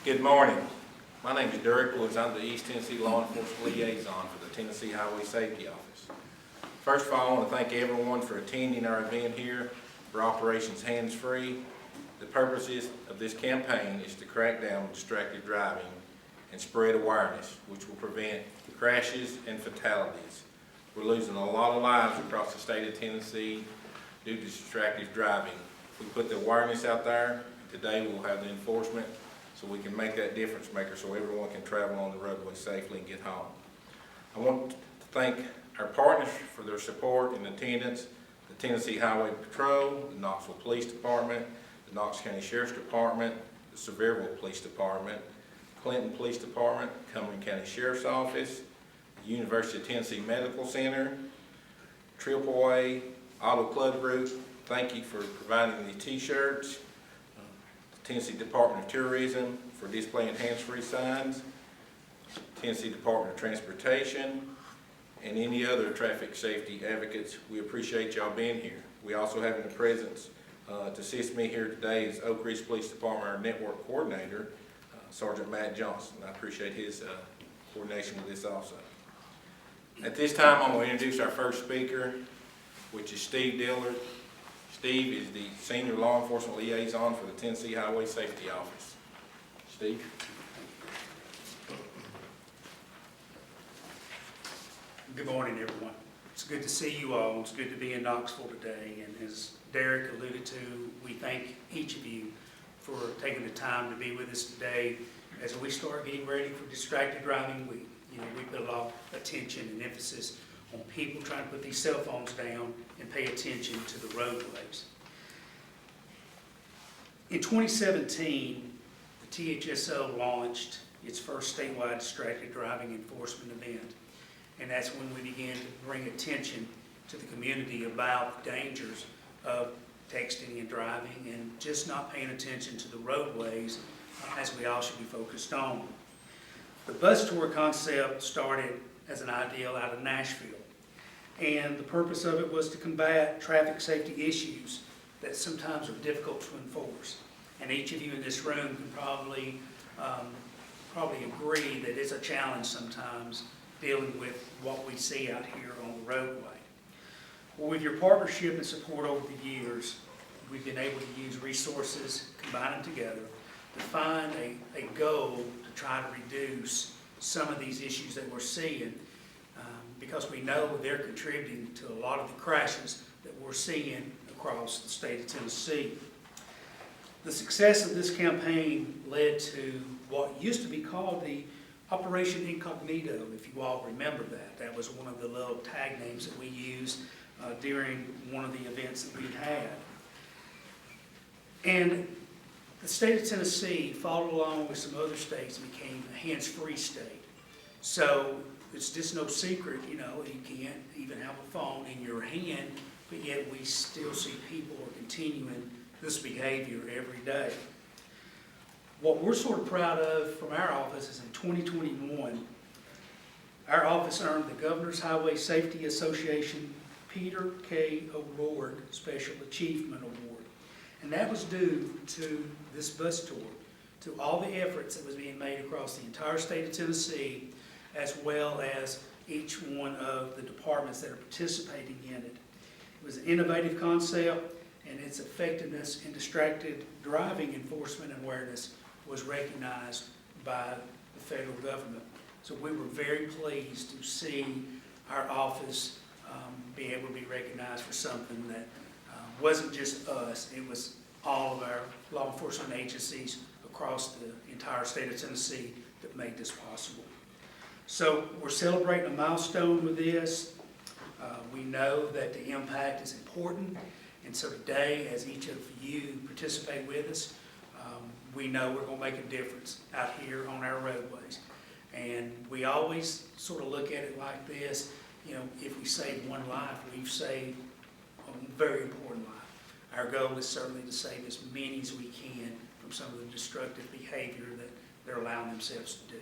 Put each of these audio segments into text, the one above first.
Good morning. My name is Derek Woods. I'm the East Tennessee Law Enforcement Liaison for the Tennessee Highway Safety Office. First of all, I want to thank everyone for attending our event here for Operations Hands Free. The purposes of this campaign is to crack down on distracted driving and spread awareness, which will prevent crashes and fatalities. We're losing a lot of lives across the state of Tennessee due to distracted driving. If we put the awareness out there, today we'll have the enforcement so we can make that difference maker so everyone can travel on the roadway safely and get home. I want to thank our partners for their support and attendance, the Tennessee Highway Patrol, the Knoxville Police Department, the Knox County Sheriff's Department, the Sevierville Police Department, Clinton Police Department, Cumberland County Sheriff's Office, the University of Tennessee Medical Center, AAA, Auto Club Group. Thank you for providing the t-shirts. Tennessee Department of Tourism for displaying hands-free signs, Tennessee Department of Transportation, and any other traffic safety advocates. We appreciate y'all being here. We also have in the presence to assist me here today is Oak Ridge Police Department, our network coordinator, Sergeant Matt Johnson. I appreciate his coordination with this also. At this time, I'm going to introduce our first speaker, which is Steve Dillard. Steve is the Senior Law Enforcement Liaison for the Tennessee Highway Safety Office. Steve. Good morning, everyone. It's good to see you all. It's good to be in Knoxville today. And as Derek alluded to, we thank each of you for taking the time to be with us today. As we start getting ready for distracted driving, we put a lot of attention and emphasis on people trying to put these cell phones down and pay attention to the roadways. In 2017, the THSO launched its first statewide distracted driving enforcement event. And that's when we began to bring attention to the community about the dangers of texting and driving and just not paying attention to the roadways as we all should be focused on. The bus tour concept started as an ideal out of Nashville. And the purpose of it was to combat traffic safety issues that sometimes are difficult to enforce. And each of you in this room can probably agree that it's a challenge sometimes dealing with what we see out here on the roadway. Well, with your partnership and support over the years, we've been able to use resources, combine them together, to find a goal to try to reduce some of these issues that we're seeing, because we know they're contributing to a lot of the crashes that we're seeing across the state of Tennessee. The success of this campaign led to what used to be called the Operation Incognito, if you all remember that. That was one of the little tag names that we used during one of the events that we had. And the state of Tennessee followed along with some other states and became a hands-free state. So it's just no secret, you can't even have a phone in your hand, but yet we still see people are continuing this behavior every day. What we're sort of proud of from our office is in 2021, our office earned the Governor's Highway Safety Association Peter K. O'Rourke Special Achievement Award. And that was due to this bus tour, to all the efforts that was being made across the entire state of Tennessee, as well as each one of the departments that are participating in it. It was an innovative concept, and its effectiveness in distracted driving enforcement and awareness was recognized by the federal government. So we were very pleased to see our office be able to be recognized for something that wasn't just us, it was all of our law enforcement agencies across the entire state of Tennessee that made this possible. So we're celebrating a milestone with this. We know that the impact is important, and so today, as each of you participate with us, we know we're going to make a difference out here on our roadways. And we always sort of look at it like this, if we save one life, we've saved a very important life. Our goal is certainly to save as many as we can from some of the destructive behavior that they're allowing themselves to do.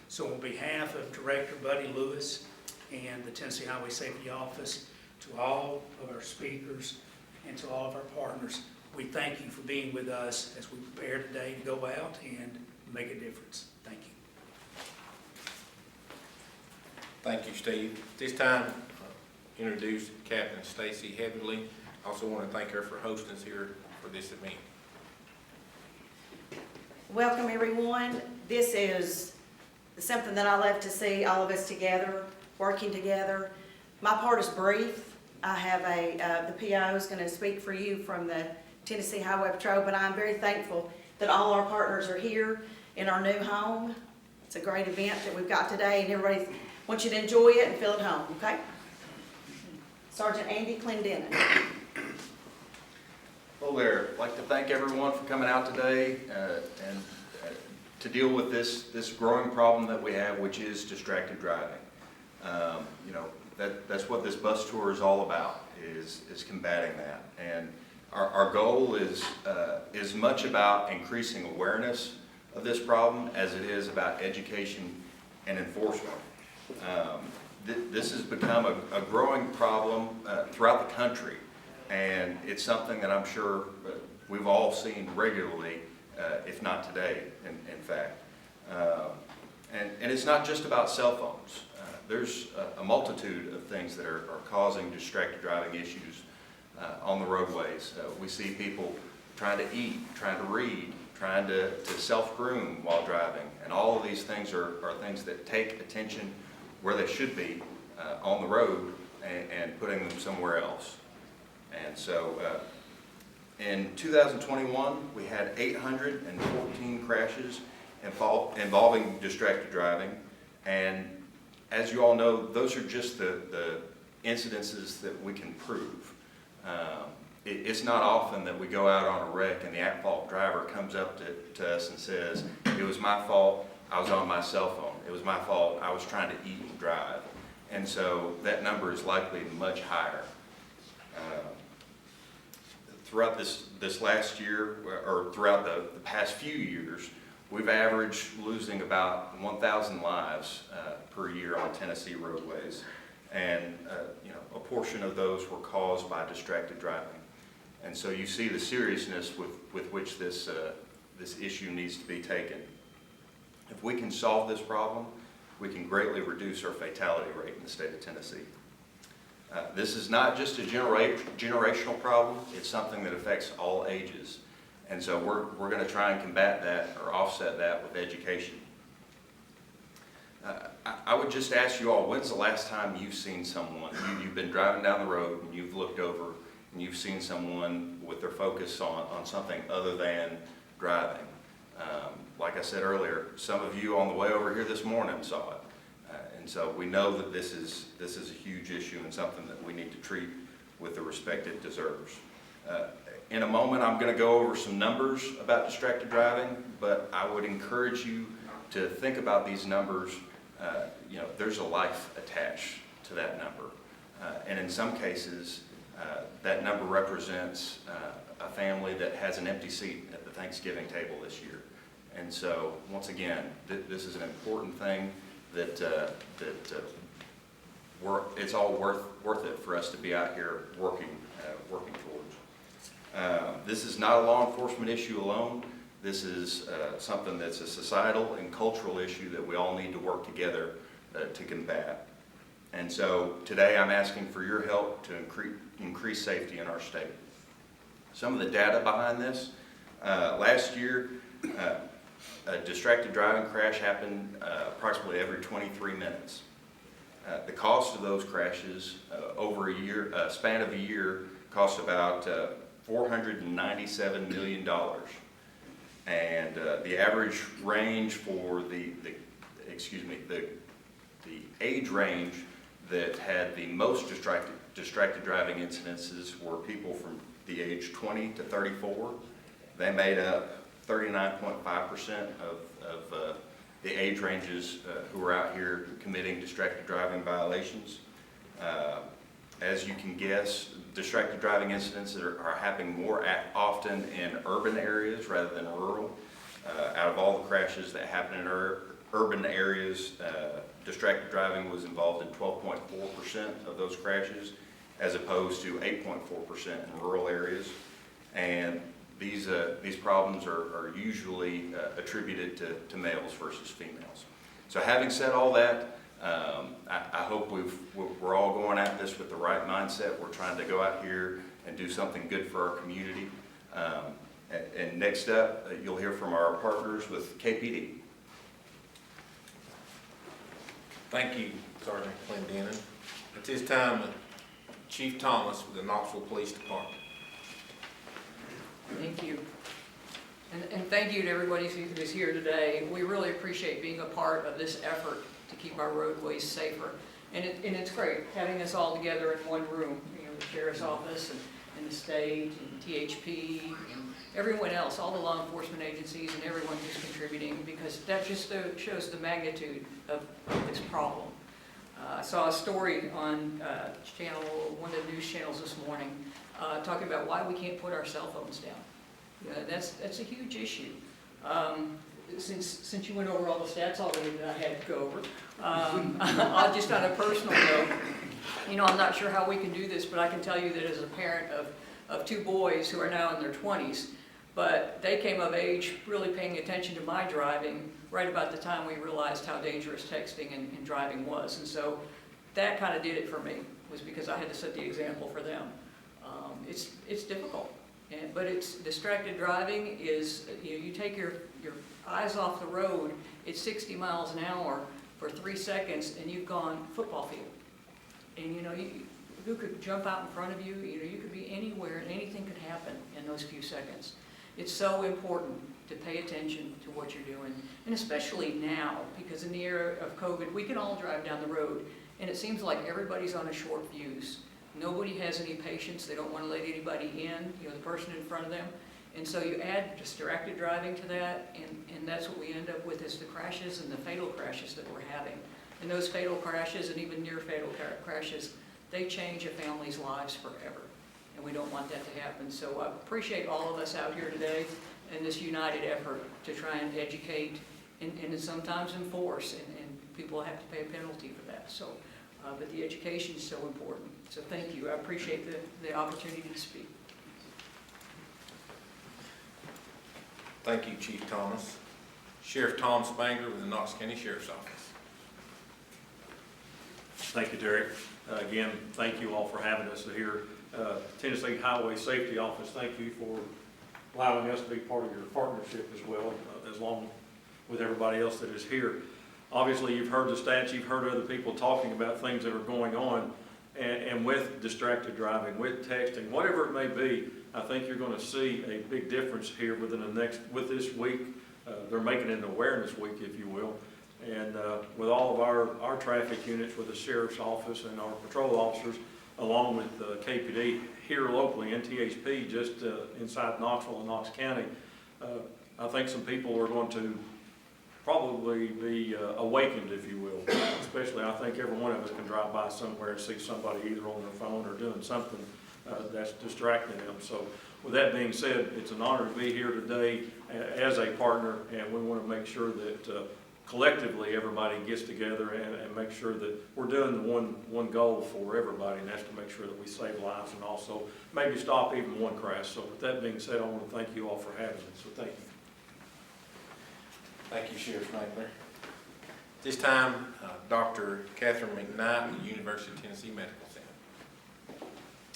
So on behalf of Director Buddy Lewis and the Tennessee Highway Safety Office, to all of our speakers and to all of our partners, we thank you for being with us as we prepare today to go out and make a difference. Thank you. Thank you, Steve. This time, introduce Captain Stacy Heatherly. Also want to thank her for hosting us here for this event. Welcome, everyone. This is something that I love to see, all of us together, working together. My part is brief. I have the PO is going to speak for you from the Tennessee Highway Patrol, but I'm very thankful that all our partners are here in our new home. It's a great event that we've got today, and everybody wants you to enjoy it and feel at home, okay? Sergeant Andy Clendenin. Hello there. I'd like to thank everyone for coming out today and to deal with this growing problem that we have, which is distracted driving. You know, that's what this bus tour is all about, is combating that. And our goal is much about increasing awareness of this problem as it is about education and enforcement. This has become a growing problem throughout the country, and it's something that I'm sure we've all seen regularly, if not today, in fact. And it's not just about cell phones. There's a multitude of things that are causing distracted driving issues on the roadways. We see people trying to eat, trying to read, trying to self-groom while driving, and all of these things are things that take attention where they should be on the road and putting them somewhere else. And so in 2021, we had 814 crashes involving distracted driving, and as you all know, those are just the incidences that we can prove. It's not often that we go out on a wreck and the at-fault driver comes up to us and says, it was my fault, I was on my cell phone. It was my fault, I was trying to eat and drive. And so that number is likely much higher. Throughout this last year, or throughout the past few years, we've averaged losing about 1,000 lives per year on Tennessee roadways. And you know, a portion of those were caused by distracted driving. And so you see the seriousness with which this issue needs to be taken. If we can solve this problem, we can greatly reduce our fatality rate in the state of Tennessee. This is not just a generational problem, it's something that affects all ages. And so we're going to try and combat that or offset that with education. I would just ask you all, when's the last time you've seen someone, you've been driving down the road and you've looked over and you've seen someone with their focus on something other than driving? Like I said earlier, some of you on the way over here this morning saw it. And so we know that this is a huge issue and something that we need to treat with the respect it deserves. In a moment, I'm going to go over some numbers about distracted driving, but I would encourage you to think about these numbers. You know, there's a life attached to that number. And in some cases, that number represents a family that has an empty seat at the Thanksgiving table this year. And so, once again, this is an important thing that it's all worth it for us to be out here working towards. This is not a law enforcement issue alone. This is something that's a societal and cultural issue that we all need to work together to combat. And so today I'm asking for your help to increase safety in our state. Some of the data behind this, last year, a distracted driving crash happened approximately every 23 minutes. The cost of those crashes over a span of a year cost about $497 million. And the average range for the age range that had the most distracted driving incidences were people from the age 20 to 34. They made up 39.5% of the age ranges who are out here committing distracted driving violations. As you can guess, distracted driving incidents are happening more often in urban areas rather than rural. Out of all the crashes that happen in urban areas, distracted driving was involved in 12.4% of those crashes, as opposed to 8.4% in rural areas. and these problems are usually attributed to males versus females. So having said all that, I hope we're all going at this with the right mindset. We're trying to go out here and do something good for our community. And next up, you'll hear from our partners with KPD. Thank you, Sergeant Clendenin. At this time, Chief Thomas with the Knoxville Police Department. Thank you. And thank you to everybody who's here today. We really appreciate being a part of this effort to keep our roadways safer. And it's great having us all together in one room, the Sheriff's Office and the state and THP and everyone else, all the law enforcement agencies and everyone who's contributing, because that just shows the magnitude of this problem. I saw a story on one of the news channels this morning talking about why we can't put our cell phones down. That's a huge issue. Since you went over all the stats already that I had to go over, just on a personal note, I'm not sure how we can do this, but I can tell you that as a parent of two boys who are now in their 20s, but they came of age really paying attention to my driving right about the time we realized how dangerous texting and driving was. And so that kind of did it for me, was because I had to set the example for them. It's difficult, but it's distracted driving is, you take your eyes off the road, it's 60 miles an hour for 3 seconds and you've gone football field. And who could jump out in front of you? You could be anywhere and anything could happen in those few seconds. It's so important to pay attention to what you're doing, and especially now, because in the era of COVID, we can all drive down the road, and it seems like everybody's on a short fuse. Nobody has any patience. They don't want to let anybody in, the person in front of them. And so you add distracted driving to that, and that's what we end up with, is the crashes and the fatal crashes that we're having. And those fatal crashes and even near fatal crashes, they change a family's lives forever. And we don't want that to happen. So I appreciate all of us out here today in this united effort to try and educate and sometimes enforce, and people have to pay a penalty for that. So, but the education is so important. So thank you. I appreciate the opportunity to speak. Thank you, Chief Thomas. Sheriff Tom Spangler with the Knox County Sheriff's Office. Thank you, Derek. Again, thank you all for having us here. Tennessee Highway Safety Office, thank you for allowing us to be part of your partnership as well, as long with everybody else that is here. Obviously, you've heard the stats, you've heard other people talking about things that are going on, and with distracted driving, with texting, whatever it may be, I think you're going to see a big difference here with this week. They're making it an awareness week, if you will. And with all of our traffic units, with the Sheriff's Office and our patrol officers, along with KPD here locally, NTHP just inside Knoxville and Knox County, I think some people are going to probably be awakened, if you will. Especially, I think every one of us can drive by somewhere and see somebody either on their phone or doing something that's distracting them. So with that being said, it's an honor to be here today as a partner, and we want to make sure that collectively everybody gets together and make sure that we're doing the one goal for everybody, and that's to make sure that we save lives and also maybe stop even one crash. So with that being said, I want to thank you all for having me. So thank you. Thank you, Sheriff Spangler. This time, Dr. Catherine McKnight with the University of Tennessee Medical Center.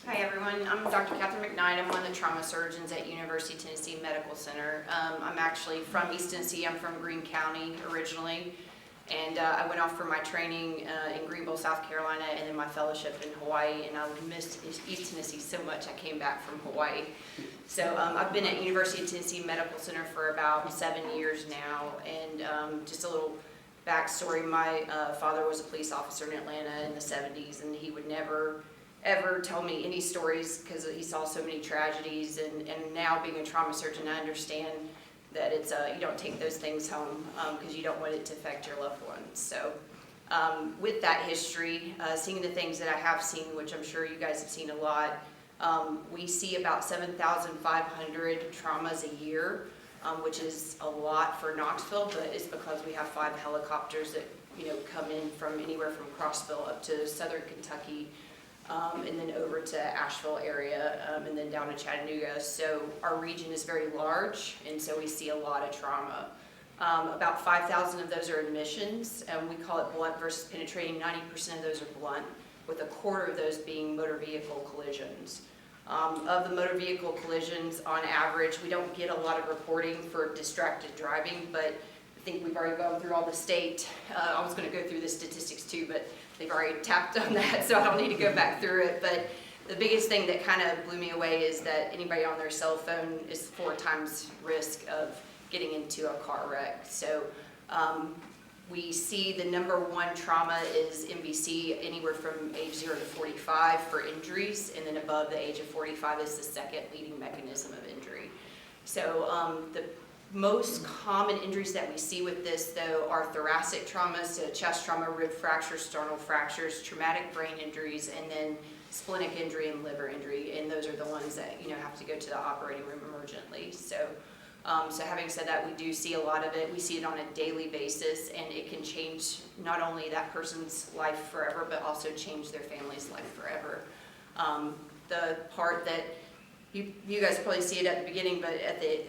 Hi everyone, I'm Dr. Catherine McKnight. I'm one of the trauma surgeons at University of Tennessee Medical Center. I'm actually from East Tennessee. I'm from Greene County originally, and I went off for my training in Greenville, South Carolina, and then my fellowship in Hawaii, and I missed East Tennessee so much I came back from Hawaii. So I've been at University of Tennessee Medical Center for about 7 years now, and just a little backstory, my father was a police officer in Atlanta in the 70s, and he would never ever tell me any stories because he saw so many tragedies, and now being a trauma surgeon, I understand that it's you don't take those things home because you don't want it to affect your loved ones. So with that history, seeing the things that I have seen, which I'm sure you guys have seen a lot, we see about 7,500 traumas a year, which is a lot for Knoxville, but it's because we have 5 helicopters that come in from anywhere from Crossville up to southern Kentucky. and then over to Asheville area, and then down to Chattanooga. So our region is very large, and so we see a lot of trauma. About 5,000 of those are admissions, and we call it blunt versus penetrating. 90% of those are blunt, with a quarter of those being motor vehicle collisions. Of the motor vehicle collisions, on average, we don't get a lot of reporting for distracted driving, but I think we've already gone through all the state. I was going to go through the statistics too, but they've already tapped on that, so I don't need to go back through it. But the biggest thing that kind of blew me away is that anybody on their cell phone is 4 times risk of getting into a car wreck. So we see the #1 trauma is MVC, anywhere from age 0 to 45 for injuries, and then above the age of 45 is the second leading mechanism of injury. So the most common injuries that we see with this, though, are thoracic traumas, so chest trauma, rib fractures, sternal fractures, traumatic brain injuries, and then splenic injury and liver injury, and those are the ones that have to go to the operating room emergently. So having said that, we do see a lot of it. We see it on a daily basis, and it can change not only that person's life forever, but also change their family's life forever. The part that you guys probably see it at the beginning, but at the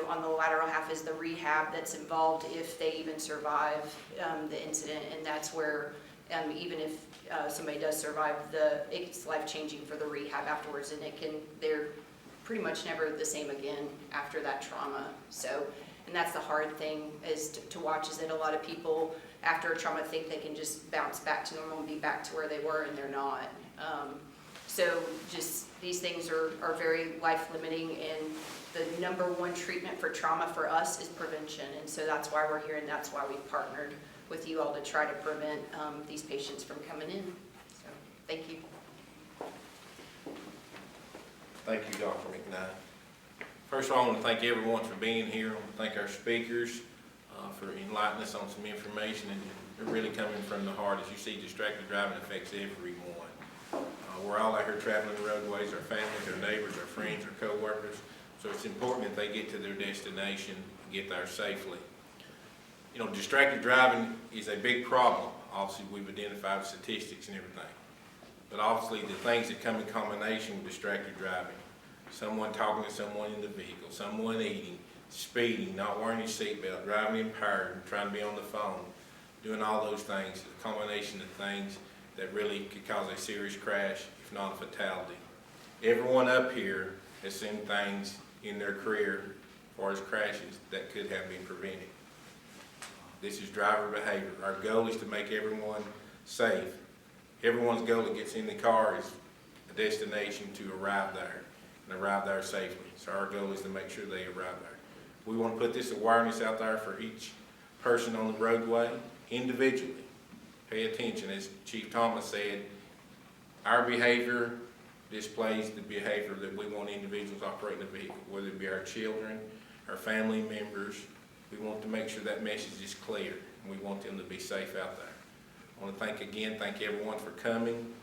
on the lateral half is the rehab that's involved if they even survive the incident, and that's where even if somebody does survive, it's life-changing for the rehab afterwards, and they're pretty much never the same again after that trauma. So, and that's the hard thing is to watch, is that a lot of people after a trauma think they can just bounce back to normal and be back to where they were, and they're not. So just these things are very life-limiting, and the #1 treatment for trauma for us is prevention, and so that's why we're here, and that's why we've partnered with you all to try to prevent these patients from coming in. So, thank you. Thank you, Dr. McKnight. First of all, I want to thank everyone for being here. I want to thank our speakers for enlightening us on some information, and they're really coming from the heart. As you see, distracted driving affects everyone. We're all out here traveling the roadways, our families, our neighbors, our friends, our co-workers. So it's important that they get to their destination and get there safely. Distracted driving is a big problem. Obviously, we've identified statistics and everything. But obviously, the things that come in combination with distracted driving, someone talking to someone in the vehicle, someone eating, speeding, not wearing your seatbelt, driving impaired, trying to be on the phone, doing all those things, a combination of things that really could cause a serious crash, if not a fatality. Everyone up here has seen things in their career as far as crashes that could have been prevented. This is driver behavior. Our goal is to make everyone safe. Everyone's goal that gets in the car is a destination to arrive there, and arrive there safely. So our goal is to make sure they arrive there. We want to put this awareness out there for each person on the roadway individually. Pay attention. As Chief Thomas said, our behavior displays the behavior that we want individuals operating the vehicle, whether it be our children, our family members. We want to make sure that message is clear, and we want them to be safe out there. I want to thank everyone for coming.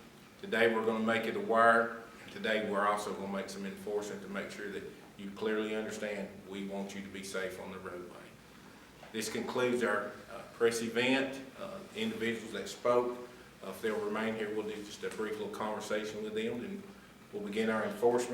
Today we're going to make it aware, and today we're also going to make some enforcement to make sure that you clearly understand we want you to be safe on the roadway. This concludes our press event. Individuals that spoke, if they'll remain here, we'll do just a brief little conversation with them, and we'll begin our enforcement.